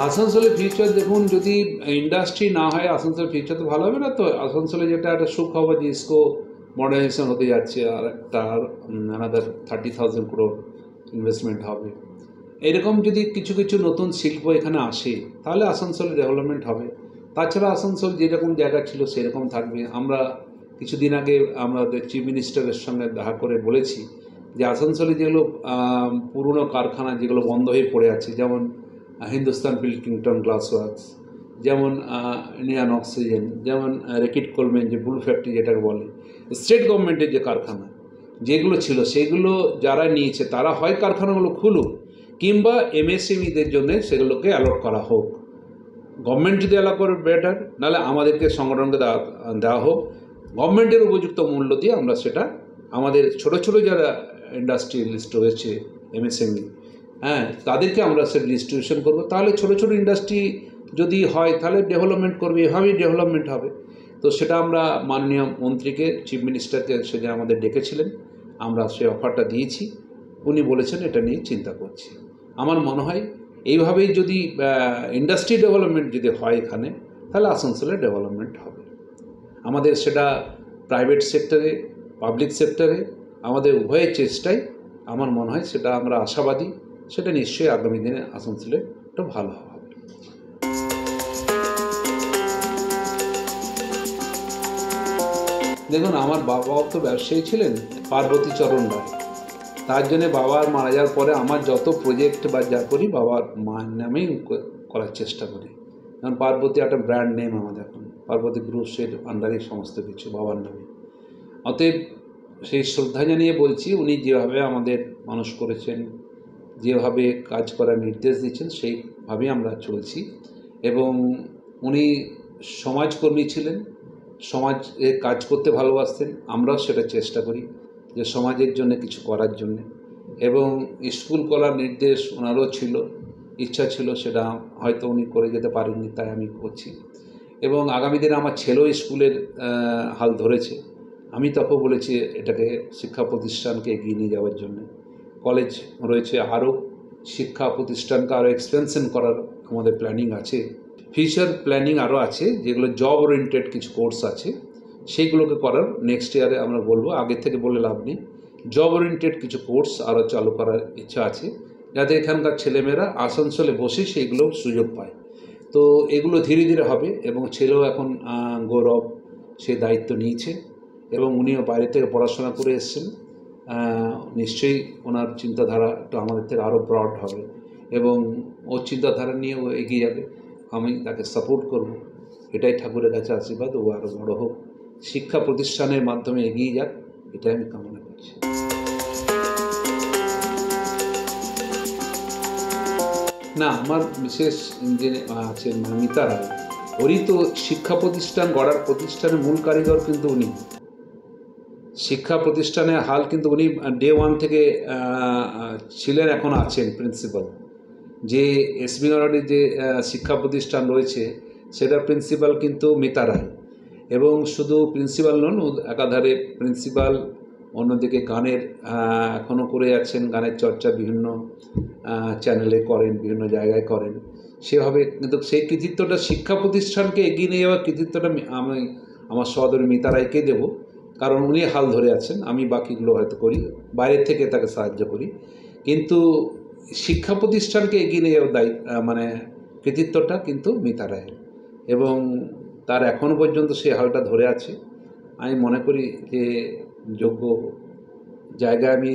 আসানসোলের ফিউচার দেখুন, যদি ইন্ডাস্ট্রি না হয় আসানসোলের ফিউচার তো ভালো হবে না। তো আসানসোলে যেটা একটা সুখবর যে ইসকো মডার্নাইজেশন হতে যাচ্ছে, আর একটা আনাদার 30,000 crore ইনভেস্টমেন্ট হবে। এরকম যদি কিছু কিছু নতুন শিল্প এখানে আসে তাহলে আসানসোলে ডেভেলপমেন্ট হবে। তাছাড়া আসানসোল যেরকম জায়গা ছিল সেরকম থাকবে। আমরা কিছুদিন আগে আমাদের চিফ মিনিস্টারের সঙ্গে দেখা করে বলেছি যে আসানসোলে যেগুলো পুরনো কারখানা যেগুলো বন্ধ হয়ে পড়ে আছে, যেমন হিন্দুস্তান পিলকিংটন গ্লাস ওয়ার্কস, যেমন ইন্ডিয়ান অক্সিজেন, যেমন রেকিট কোলমেন যে বুল ফ্যাক্টরি যেটাকে বলে, স্টেট গভর্নমেন্টের যে কারখানা যেগুলো ছিল সেগুলো যারা নিয়েছে তারা হয় কারখানাগুলো খুলুক, কিংবা এমএসএমইদের জন্য সেগুলোকে অ্যালট করা হোক। গভর্নমেন্ট যদি অ্যালাউ করে বেটার, নাহলে আমাদেরকে সংগঠনকে দেওয়া হোক। গভর্নমেন্টের উপযুক্ত মূল্য দিয়ে আমরা সেটা আমাদের ছোট ছোট যারা ইন্ডাস্ট্রিয়ালিস্ট রয়েছে এমএসএমই, তাদেরকে আমরা সেটা ডিস্ট্রিবিউশন করবো। তাহলে ছোট ছোট ইন্ডাস্ট্রি যদি হয় তাহলে ডেভেলপমেন্ট করবে, এভাবেই ডেভেলপমেন্ট হবে। তো সেটা আমরা মাননীয় মন্ত্রীকে, চিফ মিনিস্টারকে সেদিন আমাদের ডেকেছিলেন, আমরা সেই অফারটা দিয়েছি। উনি বলেছেন এটা নিয়ে চিন্তা করছি। আমার মনে হয় এইভাবেই যদি ইন্ডাস্ট্রি ডেভেলপমেন্ট যদি হয় এখানে, তাহলে আসানসোলের ডেভেলপমেন্ট হবে। আমাদের সেটা প্রাইভেট সেক্টরে, পাবলিক সেক্টরে, আমাদের উভয়ের চেষ্টায় আমার মনে হয় সেটা আমরা আশাবাদী, সেটা নিশ্চয়ই আগামী দিনে আসানসোলে একটা ভালো হবে। দেখুন, আমার বাবাও তো ব্যবসায়ী ছিলেন, পার্বতী চরণ রায়। তার জন্যে বাবার মারা যাওয়ার পরে আমার যত প্রজেক্ট বা যা করি বাবার মায়ের নামেই করার চেষ্টা করি। কারণ পার্বতী একটা ব্র্যান্ড নেম আমাদের, এখন পার্বতী গ্রুপসের আন্ডারে সমস্ত কিছু বাবার নামে। অতএব সেই শ্রদ্ধা জানিয়ে বলছি, উনি যেভাবে আমাদের মানুষ করেছেন, যেভাবে কাজ করার নির্দেশ দিচ্ছেন সেইভাবেই আমরা চলছি। এবং উনি সমাজকর্মী ছিলেন, সমাজে কাজ করতে ভালোবাসতেন। আমরাও সেটা চেষ্টা করি যে সমাজের জন্য কিছু করার জন্যে। এবং স্কুল করার নির্দেশ ওনারও ছিল, ইচ্ছা ছিল, সেটা হয়তো উনি করে যেতে পারেননি, তাই আমি করছি। এবং আগামী দিনে আমার ছেলেও স্কুলের হাল ধরেছে। আমি তখন বলেছি এটাকে শিক্ষা প্রতিষ্ঠানকে এগিয়ে নিয়ে যাওয়ার জন্য। কলেজ রয়েছে, আরও শিক্ষা প্রতিষ্ঠানকে আরও এক্সপেনশন করার আমাদের প্ল্যানিং আছে। ফিউচার প্ল্যানিং আরও আছে, যেগুলো জব ওরিয়েন্টেড কিছু কোর্স আছে সেইগুলোকে করার নেক্সট ইয়ারে আমরা বলবো। আগে থেকে বলে লাভ নেই। জব ওরিয়েন্টেড কিছু কোর্স আরও চালু করার ইচ্ছা আছে, যাতে এখানকার ছেলেমেয়েরা আসানসোলে বসে সেইগুলো সুযোগ পায়। তো এগুলো ধীরে ধীরে হবে। এবং ছেলেও এখন গৌরব সে দায়িত্ব নিয়েছে, এবং উনিও বাইরে থেকে পড়াশোনা করে এসছেন। নিশ্চয়ই ওনার চিন্তাধারা একটু আমাদের থেকে আরও ব্রড হবে, এবং ওর চিন্তাধারা নিয়ে ও এগিয়ে যাবে। আমি তাকে সাপোর্ট করব, এটাই ঠাকুরের কাছে আশীর্বাদ। ও আরও বড় হোক, শিক্ষা প্রতিষ্ঠানের মাধ্যমে এগিয়ে যাক, এটাই আমি কামনা করছি। না, আমার বিশেষ যে আছেন মিতা রায়, ওরই তো শিক্ষা প্রতিষ্ঠান গড়ার প্রতিষ্ঠানের মূল কারিগর কিন্তু উনি। শিক্ষা প্রতিষ্ঠানের হাল কিন্তু উনি ডে ওয়ান থেকে ছিলেন, এখন আছেন প্রিন্সিপাল। যে এসবি নগরের যে শিক্ষা প্রতিষ্ঠান রয়েছে সেটার প্রিন্সিপাল কিন্তু মিতা রায়। এবং শুধু প্রিন্সিপাল নন, একাধারে প্রিন্সিপাল, অন্যদিকে গানের এখনও করে যাচ্ছেন, গানের চর্চা বিভিন্ন চ্যানেলে করেন, বিভিন্ন জায়গায় করেন সেভাবে। কিন্তু সেই কৃতিত্বটা শিক্ষা প্রতিষ্ঠানকে এগিয়ে নিয়ে যাওয়ার কৃতিত্বটা আমি আমার সহোদরী মিতা রায়কে দেবো, কারণ উনি হাল ধরে আছেন। আমি বাকিগুলো হয়তো করি, বাইরের থেকে তাকে সাহায্য করি। কিন্তু শিক্ষা প্রতিষ্ঠানকে এগিয়ে নিয়ে যাওয়ার মানে কৃতিত্বটা কিন্তু মিতা রায়ের, এবং তার এখনও পর্যন্ত সেই হালটা ধরে আছে। আমি মনে করি যে যোগ্য জায়গায় আমি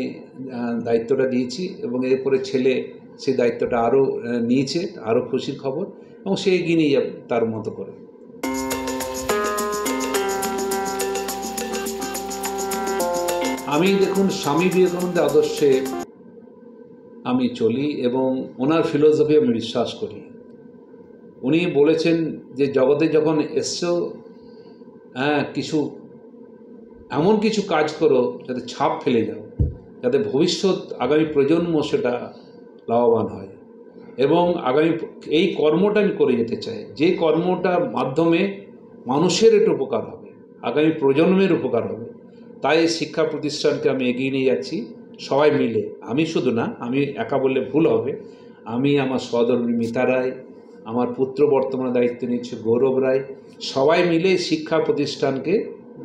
দায়িত্বটা দিয়েছি, এবং এরপরে ছেলে সেই দায়িত্বটা আরও নিয়েছে, আরও খুশির খবর, এবং সে এগিয়ে নিয়ে যাবে তার মতো করে। আমি দেখুন, স্বামী বিবেকানন্দের আদর্শে আমি চলি, এবং ওনার ফিলোসফি আমি বিশ্বাস করি। উনি বলেছেন যে জগতে যখন এসছো, কিছু এমন কিছু কাজ করো যাতে ছাপ ফেলে যাও, যাতে ভবিষ্যৎ আগামী প্রজন্ম সেটা লাভবান হয়। এবং আগামী এই কর্মটা আমি করে যেতে চাই, যে কর্মটার মাধ্যমে মানুষের একটু উপকার হবে, আগামী প্রজন্মের উপকার হবে। তাই শিক্ষা প্রতিষ্ঠানকে আমি এগিয়ে নিয়ে যাচ্ছি সবাই মিলে। আমি শুধু না, আমি একা বললে ভুল হবে। আমি, আমার সহধর্মী মিতা রায়, আমার পুত্র বর্তমানে দায়িত্ব নিচ্ছে গৌরব রায়। সবাই মিলে শিক্ষা প্রতিষ্ঠানকে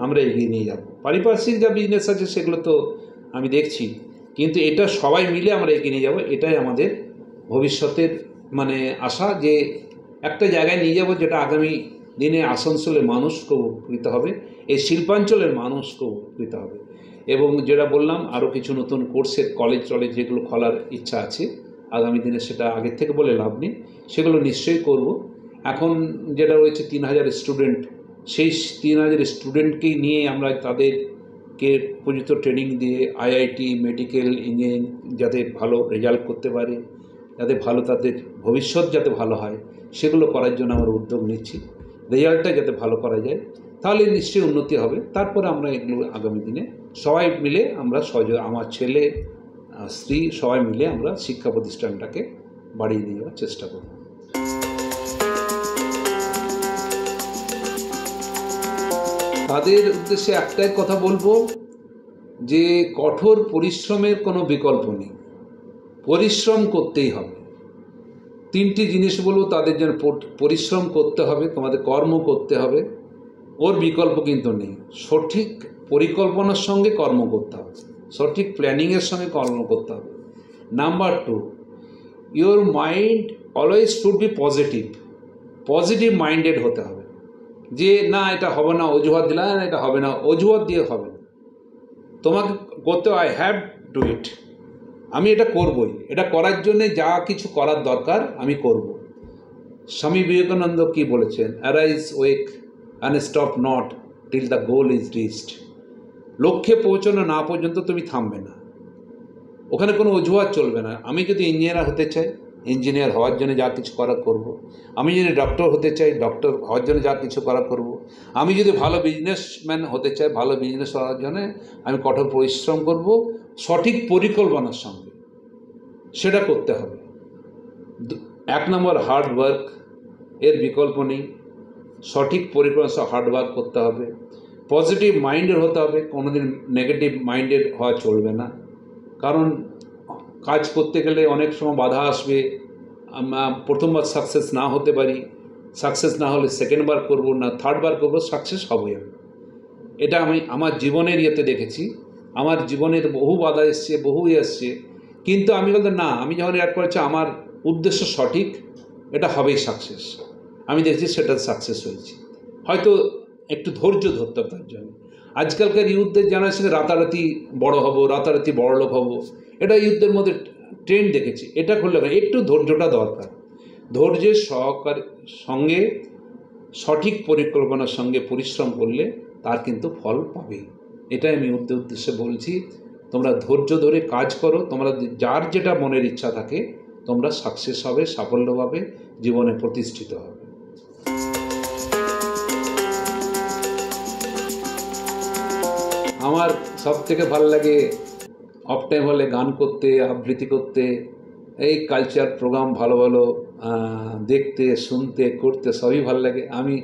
আমরা এগিয়ে নিয়ে যাব। পারিপার্শ্বিক যা বিজনেস আছে সেগুলো তো আমি দেখছি, কিন্তু এটা সবাই মিলে আমরা এগিয়ে নিয়ে যাব। এটাই আমাদের ভবিষ্যতের মানে আশা, যে একটা জায়গায় নিয়ে যাব যেটা আগামী দিনে আসানসোলের মানুষকেও উপকৃত হবে, এই শিল্পাঞ্চলের মানুষকেও উপকৃত হবে। এবং যেটা বললাম, আরও কিছু নতুন কোর্সের কলেজ টলেজ যেগুলো খোলার ইচ্ছা আছে আগামী দিনে, সেটা আগের থেকে বলে লাভ নেই, সেগুলো নিশ্চয়ই করব। এখন যেটা রয়েছে 3000 স্টুডেন্ট, সেই 3000 স্টুডেন্টকেই নিয়ে আমরা তাদেরকে উপযুক্ত ট্রেনিং দিয়ে আইআইটি, মেডিকেল, ইঞ্জিনিয়ারিং যাতে ভালো রেজাল্ট করতে পারে, যাতে ভালো তাদের ভবিষ্যৎ যাতে ভালো হয়, সেগুলো করার জন্য আমরা উদ্যোগ নিচ্ছি। রেজাল্টটা যাতে ভালো করা যায়, তাহলে নিশ্চয়ই উন্নতি হবে। তারপরে আমরা এগুলো আগামী দিনে সবাই মিলে আমরা আমার ছেলে, স্ত্রী সবাই মিলে আমরা শিক্ষা প্রতিষ্ঠানটাকে বাড়িয়ে নিয়ে যাওয়ার চেষ্টা করব। তাদের উদ্দেশ্যে একটাই কথা বলবো, যে কঠোর পরিশ্রমের কোনো বিকল্প নেই, পরিশ্রম করতেই হবে। 3টি জিনিস বলবো তাদের জন্য, পরিশ্রম করতে হবে, তোমাদের কর্ম করতে হবে, ওর বিকল্প কিন্তু নেই। সঠিক পরিকল্পনার সঙ্গে কর্ম করতে হবে, সঠিক প্ল্যানিংয়ের সঙ্গে কর্ম করতে হবে। Number 2, your mind always should be positive minded হতে হবে। যে না এটা হবে না, অজুহাত দিলাম, এটা হবে না, অজুহাত দিয়ে হবে না, তোমাকে করতে, আই হ্যাভ ডু ইট, আমি এটা করবই, এটা করার জন্যে যা কিছু করার দরকার আমি করব। স্বামী বিবেকানন্দ কি বলেছেন? Arise, wake and stop not till the goal is reached. লক্ষ্যে পৌঁছানো না পর্যন্ত তুমি থামবে না, ওখানে কোনো অজুহাত চলবে না। আমি যদি ইঞ্জিনিয়ার হতে চাই, ইঞ্জিনিয়ার হওয়ার জন্য যা কিছু করার করব। আমি যদি ডক্টর হতে চাই, ডক্টর হওয়ার জন্য যা কিছু করার করব। আমি যদি ভালো বিজনেসম্যান হতে চাই, ভালো বিজনেস হওয়ার জন্য আমি কঠোর পরিশ্রম করব, সঠিক পরিকল্পনার সঙ্গে সেটা করতে হবে। 1 নম্বর হার্ড ওয়ার্ক, এর বিকল্প নেই। সঠিক পরিকল্পনা সহ হার্ড ওয়ার্ক করতে হবে, পজিটিভ মাইন্ডের হতে হবে, কোনোদিন নেগেটিভ মাইন্ডেড হওয়া চলবে না। কারণ কাজ করতে গেলে অনেক সময় বাধা আসবে, প্রথমবার সাকসেস না হতে পারি, সাকসেস না হলে সেকেন্ডবার করব, না থার্ডবার করব, সাকসেস হবই আমি। এটা আমি আমার জীবনের ইয়েতে দেখেছি, আমার জীবনের বহু বাধা এসছে, বহু এসছে, কিন্তু আমি বলতে না, আমি যখন অ্যাড করেছি আমার উদ্দেশ্য সঠিক, এটা হবেই সাকসেস। আমি দেখছি সেটা সাকসেস হয়েছি। হয়তো একটু ধৈর্য ধরতে হবে তার জন্য। আজকালকার ইউথদের জেনারেশনে রাতারাতি বড় হব, রাতারাতি বড়লোক হব, এটা ইউথদের মধ্যে ট্রেন্ড দেখেছি। এটা করলে একটু ধৈর্যটা দরকার। ধৈর্যের সঙ্গে সঠিক পরিকল্পনার সঙ্গে পরিশ্রম করলে তার কিন্তু ফল পাবে। এটাই আমি উদ্দেশ্যে বলছি, তোমরা ধৈর্য ধরে কাজ করো, তোমরা যার যেটা মনের ইচ্ছা থাকে তোমরা সাকসেস হবে, সাফল্য পাবে, জীবনে প্রতিষ্ঠিত হবে। আমার সব থেকে ভালো লাগে অফ টাইম হলে গান করতে, আবৃত্তি করতে, এই কালচার প্রোগ্রাম ভালো ভালো দেখতে, শুনতে, করতে সবই ভালো লাগে। আমি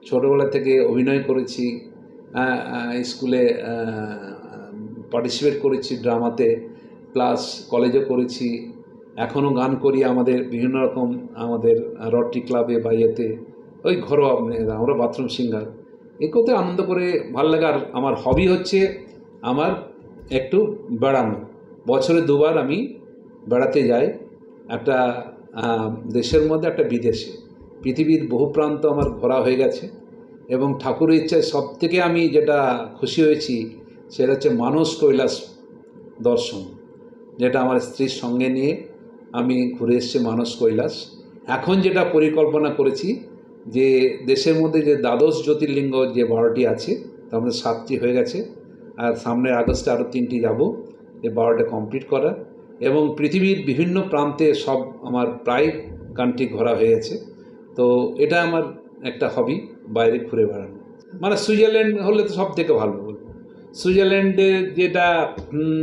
ছোটোবেলা থেকে অভিনয় করেছি, স্কুলে পার্টিসিপেট করেছি ড্রামাতে, প্লাস কলেজে করেছি, এখনও গান করি আমাদের বিভিন্ন রকম আমাদের রটারি ক্লাবে বা ইয়েতে, ওই ঘরোয়া আমরা বাথরুম সিঙ্গার, এই করতে আনন্দ করে ভালো লাগে। আর আমার হবি হচ্ছে আমার একটু বেড়ানো। বছরে 2 বার আমি বেড়াতে যাই, একটা দেশের মধ্যে, একটা বিদেশে। পৃথিবীর বহু প্রান্ত আমার ঘোরা হয়ে গেছে, এবং ঠাকুরের ইচ্ছায় সব থেকে আমি যেটা খুশি হয়েছি সেটা হচ্ছে মানস কৈলাস দর্শন, যেটা আমার স্ত্রীর সঙ্গে নিয়ে আমি ঘুরে এসেছি মানস কৈলাস। এখন যেটা পরিকল্পনা করেছি যে দেশের মধ্যে যে দ্বাদশ জ্যোতির্লিঙ্গ যে 12টি আছে, তার মধ্যে 7টি হয়ে গেছে, আর সামনের আগস্টে আরও 3টি যাব, এই 12টা কমপ্লিট করা। এবং পৃথিবীর বিভিন্ন প্রান্তে সব আমার প্রায় কান্ট্রি ঘোরা হয়ে গেছে। তো এটা আমার একটা হবি, বাইরে ঘুরে বেড়ানো। মানে সুইজারল্যান্ড হলে তো সব থেকে ভালো বলবো। সুইজারল্যান্ডে যেটা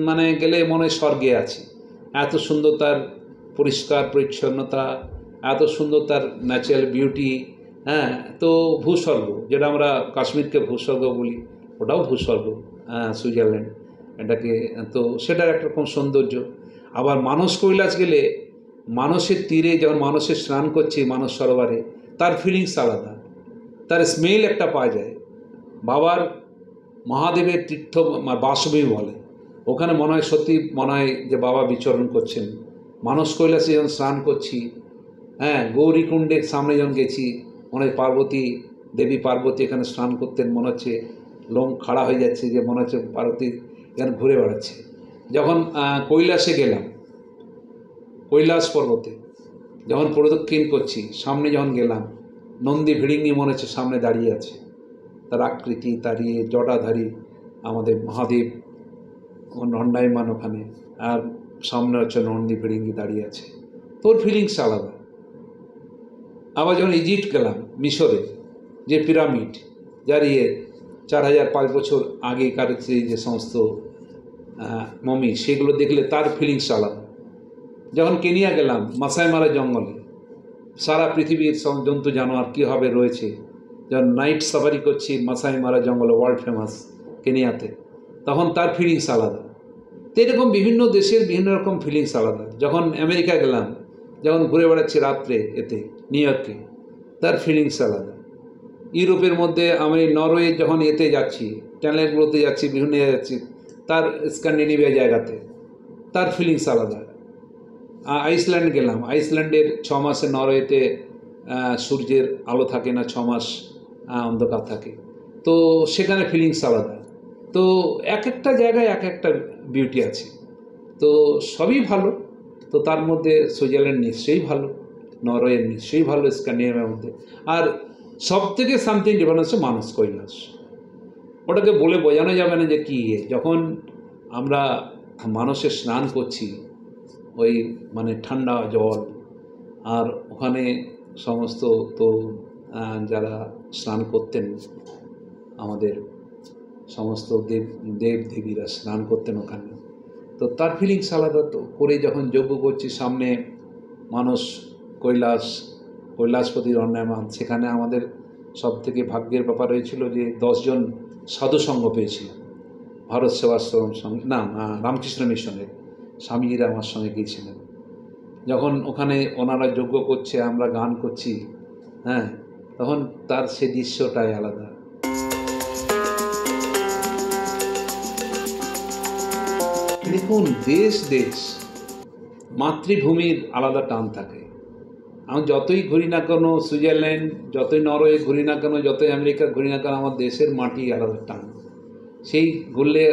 মানে গেলে মনে হয় স্বর্গে আছি, এত সুন্দর তার পরিষ্কার পরিচ্ছন্নতা, এত সুন্দর তার ন্যাচারাল বিউটি। হ্যাঁ, তো ভূস্বর্গ, যেটা আমরা কাশ্মীরকে ভূস্বর্গ বলি, ওটাও ভূস্বর্গ সুইজারল্যান্ড এটাকে। তো সেটার একটা রকম সৌন্দর্য। আবার মানস কৈলাস গেলে মানসের তীরে যখন মানুষের স্নান করছে মানস সরোবরে, তার ফিলিংস আলাদা, তার স্মেল একটা পাওয়া যায়। বাবার মহাদেবের তীর্থ বাসবী বলে, ওখানে মনে হয় সত্যি মনে হয় যে বাবা বিচরণ করছেন। মানস কৈলাসে যখন স্নান করছি, হ্যাঁ, গৌরীকুণ্ডের সামনে যখন গেছি, মনে হয় পার্বতী দেবী পার্বতী এখানে স্নান করতেন, মনে হচ্ছে লোম খাড়া হয়ে যাচ্ছে, যে মনে হচ্ছে পার্বতী এখানে ঘুরে বেড়াচ্ছে। যখন কৈলাসে গেলাম, কৈলাস পর্বতে যখন প্রদক্ষিণ করছি, সামনে যখন গেলাম, নন্দী ভিড়িঙ্গি মনে হচ্ছে সামনে দাঁড়িয়ে আছে, তার আকৃতি, তার জটাধারী আমাদের মহাদেব দণ্ডায়মান ওখানে, আর সামনে হচ্ছে নন্দী ভিড়িঙ্গি দাঁড়িয়ে আছে, তোর ফিলিংস আলাদা। আবার যখন ইজিপ্ট গেলাম, মিশরে যে পিরামিড, যার 4000-5 বছর আগেকার যে সমস্ত মমি, সেগুলো দেখলে তার ফিলিংস আলাদা। যখন কেনিয়া গেলাম, মাসাই মারা জঙ্গলে, সারা পৃথিবীর সব জন্তু জানোয়ার কীভাবে রয়েছে, যখন নাইট সাফারি করছি মাসাই মারা জঙ্গলে, ওয়ার্ল্ড ফেমাস কেনিয়াতে, তখন তার ফিলিংস আলাদা। তো এরকম বিভিন্ন দেশের বিভিন্ন রকম ফিলিংস আলাদা। যখন আমেরিকা গেলাম, যখন ঘুরে বেড়াচ্ছি রাত্রে এতে নিউ ইয়র্কে, তার ফিলিংস আলাদা। ইউরোপের মধ্যে আমি নরওয়ে যখন এতে যাচ্ছি, ট্যানেলগুলোতে যাচ্ছি, বিভিন্ন যাচ্ছি, তার স্ক্যান্ডিনেভিয়া জায়গাতে, তার ফিলিংস আলাদা। আইসল্যান্ড গেলাম, আইসল্যান্ডের 6 মাসে নরওয়েতে সূর্যের আলো থাকে না, 6 মাস অন্ধকার থাকে, তো সেখানে ফিলিংস আলাদা। তো এক একটা জায়গায় এক একটা বিউটি আছে, তো সবই ভালো। তো তার মধ্যে সুইজারল্যান্ড নিশ্চয়ই ভালো, নরওয়ে নিশ্চয়ই ভালো স্ক্যান্ডিনেভিয়ার মধ্যে। আর সব থেকে সামথিং ডিফারেন্ট হচ্ছে মানস কৈলাস। ওটাকে বলে বোঝানো যাবে না যে কী। যখন আমরা মানসে স্নান করছি, ওই মানে ঠান্ডা জল, আর ওখানে সমস্ত তো যারা স্নান করতেন, আমাদের সমস্ত দেবীরা স্নান করতেন ওখানে, তো তার ফিলিংস আলাদা। তো করে যখন যজ্ঞ করছি সামনে মানস কৈলাসপতি দণ্ডায়মান, সেখানে আমাদের সব থেকে ভাগ্যের ব্যাপার হয়েছিল যে 10 জন সাধুসঙ্গ পেয়েছিলাম ভারত সেবাশ্রম সঙ্গে, না রামকৃষ্ণ মিশনের স্বামীজিরা আমার সঙ্গে গিয়েছিলেন। যখন ওখানে ওনারা যজ্ঞ করছে, আমরা গান করছি, হ্যাঁ, তখন তার সে দৃশ্যটাই আলাদা। দেখুন, দেশ মাতৃভূমির আলাদা টান থাকে। আমি যতই ঘুরি না কেন সুইজারল্যান্ড, যতই নরওয়ে ঘুরি না কেন, যতই আমেরিকা ঘুরি না কেন, আমার দেশের মাটি আলাদা টান। সেই ঘুরলে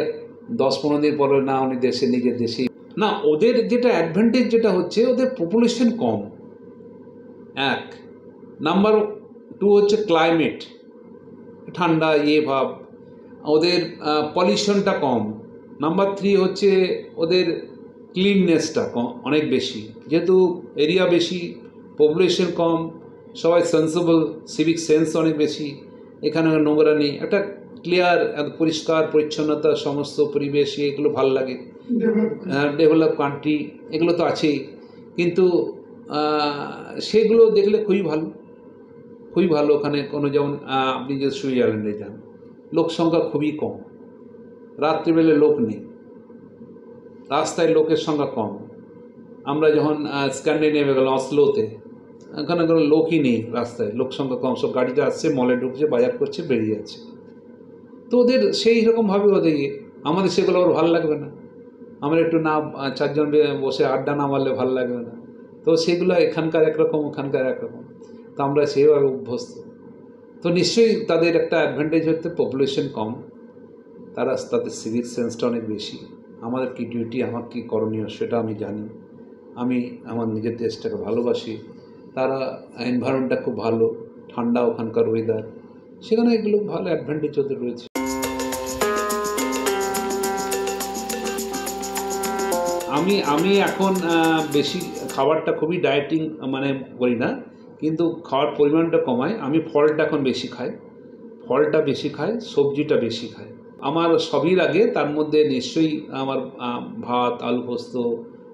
10-15 দিন পরে না উনি নিজের দেশেই না। ওদের যেটা অ্যাডভান্টেজ যেটা হচ্ছে, ওদের পপুলেশন কম, 1 নাম্বার। 2 হচ্ছে ক্লাইমেট, ঠান্ডা ভাব, ওদের পলিউশনটা কম। নাম্বার 3 হচ্ছে ওদের ক্লিননেসটা কম, অনেক বেশি, যেহেতু এরিয়া বেশি, পপুলেশন কম, সবাই সেন্সেবল, সিভিক সেন্স অনেক বেশি, এখানে নোংরা নেই, একটা ক্লিয়ার পরিষ্কার পরিচ্ছন্নতা, সমস্ত পরিবেশ, এগুলো ভালো লাগে। ডেভেলপ কান্ট্রি এগুলো তো আছেই, কিন্তু সেগুলো দেখলে খুবই ভালো। ওখানে কোনো, যেমন আপনি যে সুইজারল্যান্ডে যান, লোক সংখ্যা খুবই কম, রাত্রিবেলে লোক নেই, রাস্তায় লোকের সংখ্যা কম। আমরা যখন স্ক্যান্ডিনেভিয়া গেলাম, অসলোতে, ওখানে কোনো লোকই নেই, রাস্তায় লোক সংখ্যা কম, সব গাড়িতে আসছে, মলে ঢুকছে, বাজার করছে, বেরিয়ে যাচ্ছে। তো ওদের সেই রকমভাবে ওদের আমাদের সেগুলো ওর ভালো লাগবে না। আমরা একটু না 4 জন বসে আড্ডা না মারলে ভালো লাগবে না। তো সেগুলো এখানকার একরকম, ওখানকার একরকম, তো আমরা সেইভাবে অভ্যস্ত। তো নিশ্চয়ই তাদের একটা অ্যাডভান্টেজ হচ্ছে পপুলেশন কম, তাদের সিভিক সেন্সটা অনেক বেশি। আমাদের কী ডিউটি, আমার কী করণীয় সেটা আমি জানি। আমি আমার নিজের দেশটাকে ভালোবাসি। তারা এনভায়রনমেন্টটা খুব ভালো, ঠান্ডা ওখানকার ওয়েদার, সেখানে এগুলো ভালো অ্যাডভান্টেজ ওদের রয়েছে। আমি এখন বেশি খাবারটা খুবই ডায়েটিং মানে করি না, কিন্তু খাওয়ার পরিমাণটা কমাই। আমি ফলটা এখন বেশি খাই, সবজিটা বেশি খাই। আমার সবই লাগে, তার মধ্যে নিশ্চয়ই আমার ভাত, আলু পোস্ত,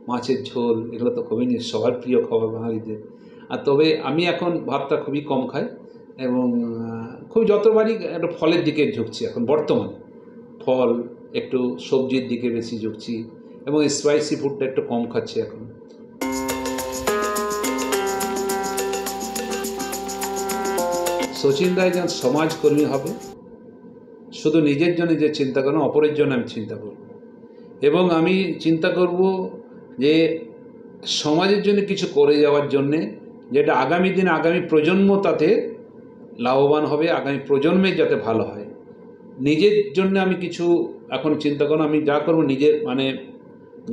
মাছের ঝোল, এগুলো তো খুবই সবার প্রিয় খাবার বাঙালিদের। আর তবে আমি এখন ভাতটা খুবই কম খাই, এবং খুব যতবারই একটা ফলের দিকে ঝুঁকছি এখন বর্তমানে, ফল, একটু সবজির দিকে বেশি ঝুঁকছি, এবং স্পাইসি ফুডটা একটু কম খাচ্ছি এখন। শচীন রায় যেন সমাজকর্মী হবে, শুধু নিজের জন্য যে চিন্তা করব, অপরের জন্য আমি চিন্তা করব, এবং আমি চিন্তা করব যে সমাজের জন্য কিছু করে যাওয়ার জন্যে, যেটা আগামী দিনে আগামী প্রজন্ম তাতে লাভবান হবে, আগামী প্রজন্মের যাতে ভালো হয়। নিজের জন্য আমি কিছু এখন চিন্তা করব, আমি যা করব নিজের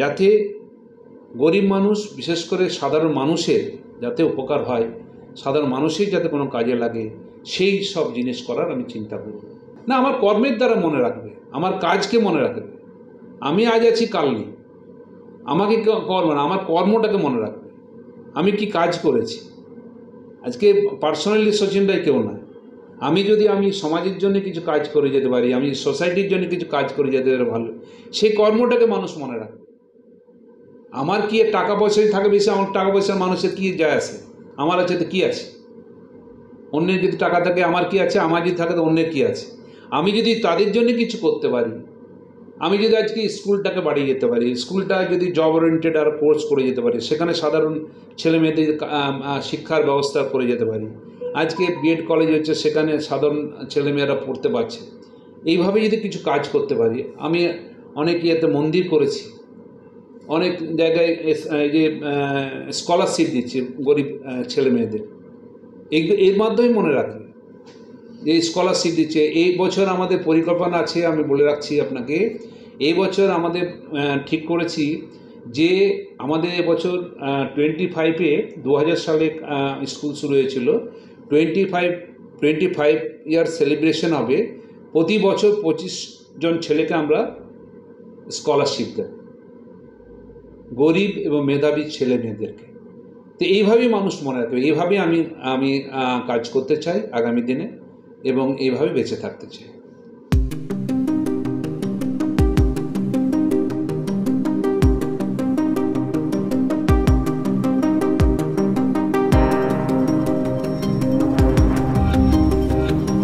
যাতে গরিব মানুষ, বিশেষ করে সাধারণ মানুষের যাতে উপকার হয়, সাধারণ মানুষের যাতে কোনো কাজে লাগে, সেই সব জিনিস করার আমি চিন্তা করব। না, আমার কর্মের দ্বারা মনে রাখবে, আমার কাজকে মনে রাখবে। আমি আজ আছি, কাল নেই, আমাকে কর্ম না, আমার কর্মটাকে মনে রাখবে, আমি কি কাজ করেছি। আজকে পার্সোনালি শচীন রায় কেউ না, আমি সমাজের জন্য কিছু কাজ করে যেতে পারি, আমি সোসাইটির জন্য কিছু কাজ করে যেতে পারি ভালো, সেই কর্মটাকে মানুষ মনে রাখবে। আমার কি টাকা পয়সাই থাকে বেশি, আমার টাকা পয়সার মানুষের কী যায় আসে, আমার আছে তো কী আছে, অন্যের যদি টাকা থাকে আমার কি আছে, আমার যদি থাকে তো অন্যের কী আছে। আমি যদি তাদের জন্য কিছু করতে পারি, আমি যদি আজকে স্কুলটাকে বাড়িয়ে যেতে পারি, স্কুলটা যদি জব ওরিয়েন্টেড আর কোর্স করে যেতে পারি, সেখানে সাধারণ ছেলে মেয়েদের শিক্ষার ব্যবস্থা করে যেতে পারি। আজকে বিএড কলেজ হচ্ছে, সেখানে সাধারণ ছেলেমেয়েরা পড়তে পারছে। এইভাবে যদি কিছু কাজ করতে পারি, আমি অনেক ইয়েতে মন্দির করেছি, অনেক জায়গায় এই যে স্কলারশিপ দিচ্ছি গরিব ছেলে মেয়েদের, এর মাধ্যমে মনে রাখবে যে স্কলারশিপ দিচ্ছে। এই বছর আমাদের পরিকল্পনা আছে, আমি বলে রাখছি আপনাকে, এই বছর আমাদের ঠিক করেছি যে আমাদের এবছর 25-এ 2000 সালে স্কুল শুরু হয়েছিল, 25 ইয়ার সেলিব্রেশন হবে। প্রতি বছর 25 জন ছেলেকে আমরা স্কলারশিপ দেব, গরিব এবং মেধাবী ছেলে মেয়েদেরকে। তো এইভাবেই মানুষ মনে রাখবে, এইভাবেই আমি কাজ করতে চাই আগামী দিনে, এবং এইভাবে বেঁচে থাকতে চাই।